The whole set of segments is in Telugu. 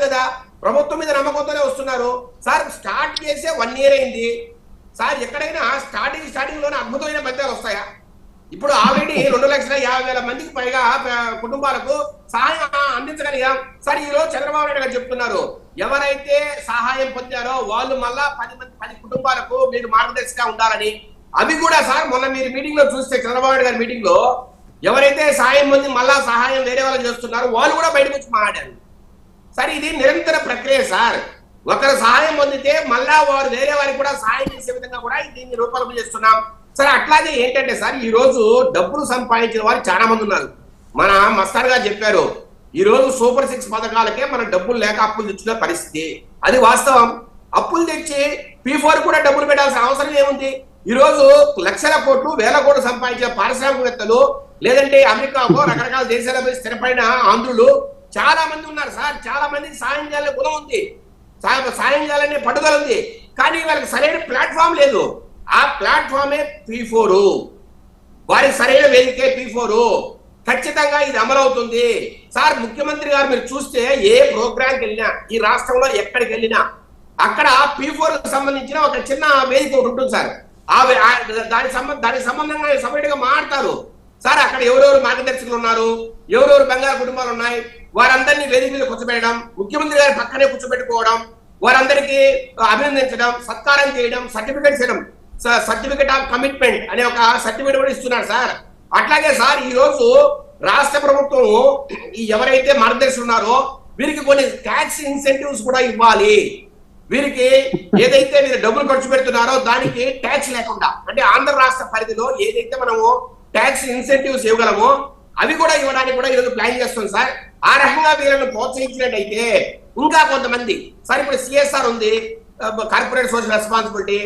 కదా, ప్రభుత్వం మీద నమ్మకంతోనే వస్తున్నారు సార్. స్టార్ట్ చేసే 1 year అయింది సార్. ఎక్కడైనా స్టార్టింగ్ లోనే అద్భుతమైన ఫలితాలు వస్తాయా? ఇప్పుడు ఆల్రెడీ 2,50,000 మందికి పైగా కుటుంబాలకు సహాయం అందించగలిగాం సార్. ఈ రోజు చంద్రబాబు నాయుడు గారు చెప్తున్నారు, ఎవరైతే సహాయం పొందారో వాళ్ళు మళ్ళా 10 కుటుంబాలకు మీరు మార్గదర్శిగా ఉండాలని. అవి కూడా సార్ మొన్న మీరు మీటింగ్ లో చూస్తే చంద్రబాబు నాయుడు గారి మీటింగ్ లో ఎవరైతే సహాయం పొంది మళ్ళా సహాయం వేరే వాళ్ళు చేస్తున్నారో వాళ్ళు కూడా బయటకు వచ్చి మాట్లాడారు సార్. ఇది నిరంతర ప్రక్రియ సార్. ఒకరు సహాయం పొందితే మళ్ళా వారు వేరే వారికి కూడా సహాయం చేసే విధంగా కూడా దీన్ని రూపకల్పన చేస్తున్నాం సార్. అట్లాగే ఏంటంటే సార్, ఈ రోజు డబ్బులు సంపాదించిన వారు చాలా మంది ఉన్నారు. మన మస్తాన్ గారు చెప్పారు, ఈ రోజు సూపర్ 6 పథకాలకే మన డబ్బులు లేక అప్పులు తెచ్చుకునే పరిస్థితి. అది వాస్తవం. అప్పులు తెచ్చి P4 కూడా డబ్బులు పెట్టాల్సిన అవసరం ఏముంది? ఈ రోజు లక్షల కోట్లు 1000 కోట్లు సంపాదించిన పారిశ్రామికవేత్తలు, లేదంటే అమెరికాకో రకరకాల దేశాలపై స్థిరపడిన ఆంధ్రులు చాలా మంది ఉన్నారు సార్. చాలా మందికి సాయం చేయాలనే గుణం ఉంది, సాయం చేయాలనే పట్టుదల ఉంది. కానీ వాళ్ళకి సరైన ప్లాట్ఫామ్ లేదు. ఆ ప్లాట్ఫామే P4. వారికి సరైన వేదికే P4. ఖచ్చితంగా ఇది అమలవుతుంది సార్. ముఖ్యమంత్రి గారు మీరు చూస్తే ఏ ప్రోగ్రాంకి వెళ్ళినా, ఈ రాష్ట్రంలో ఎక్కడికి వెళ్ళినా అక్కడ P4 కు సంబంధించిన ఒక చిన్న వేదిక ఒకటి ఉంటుంది సార్. దానికి సంబంధంగా సపరేట్ గా మాట్లాడతారు సార్. అక్కడ ఎవరెవరు మార్గదర్శకులు ఉన్నారు, ఎవరెవరు బంగారు కుటుంబాలు ఉన్నాయి, వారందరినీ వేదిక మీద కూర్చోబెట్టడం, ముఖ్యమంత్రి గారి పక్కనే కూర్చోబెట్టుకోవడం, వారందరికీ అభినందించడం, సత్కారం చేయడం, సర్టిఫికేట్ చేయడం, సర్టిఫికేట్ ఆఫ్ కమిట్మెంట్ అనే ఒక సర్టిఫికేట్ కూడా ఇస్తున్నారు సార్. అట్లాగే సార్ ఈ రోజు రాష్ట్ర ప్రభుత్వం ఈ ఎవరైతే మార్గదర్శకులు ఉన్నారో వీరికి కొన్ని ట్యాక్స్ ఇన్సెంటివ్స్ కూడా ఇవ్వాలి. వీరికి ఏదైతే మీరు డబ్బులు ఖర్చు పెడుతున్నారో దానికి ట్యాక్స్ లేకుండా, అంటే ఆంధ్ర రాష్ట్ర పరిధిలో ఏదైతే మనము ట్యాక్స్ ఇన్సెంటివ్స్ ఇవ్వగలమో అవి కూడా ఇవ్వడానికి కూడా ఈరోజు ప్లాన్ చేస్తాం సార్. ఆ రకంగా వీళ్ళని ప్రోత్సహించినట్టయితే ఇంకా కొంతమంది సార్, ఇప్పుడు CSR ఉంది, కార్పొరేట్ సోషల్ రెస్పాన్సిబిలిటీ,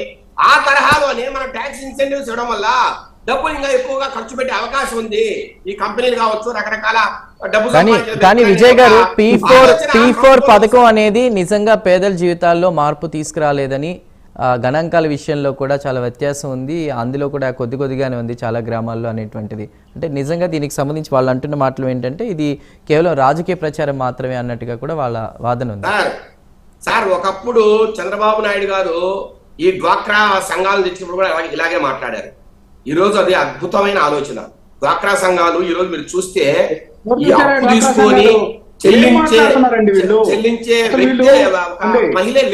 ఆ తరహాలోనే మనం ట్యాక్స్ ఇన్సెంటివ్స్ ఇవ్వడం వల్ల డబ్బులు ఇంకా ఎక్కువగా ఖర్చు పెట్టే అవకాశం ఉంది. ఈ కంపెనీలు కావచ్చు, రకరకాల డబ్బు. కానీ విజయ్ గారు, P4 పథకం అనేది నిజంగా పేదల జీవితాల్లో మార్పు తీసుకురాలేదని, గణాంకాల విషయంలో కూడా చాలా వ్యత్యాసం ఉంది. అందులో కూడా కొద్దిగానే ఉంది చాలా గ్రామాల్లో అనేటువంటిది. అంటే నిజంగా దీనికి సంబంధించి వాళ్ళు అంటున్న మాటలు ఏంటంటే ఇది కేవలం రాజకీయ ప్రచారం మాత్రమే అన్నట్టుగా కూడా వాళ్ళ వాదన ఉంది సార్. ఒకప్పుడు చంద్రబాబు నాయుడు గారు ఈ డ్వాక్రా సంఘాలు తెచ్చినప్పుడు కూడా ఇలాగే మాట్లాడారు. ఈ రోజు అది అద్భుతమైన ఆలోచన. డ్వాక్రా సంఘాలు ఈ రోజు మీరు చూస్తే ఈ అప్పు తీసుకొని చెల్లించే మహిళలు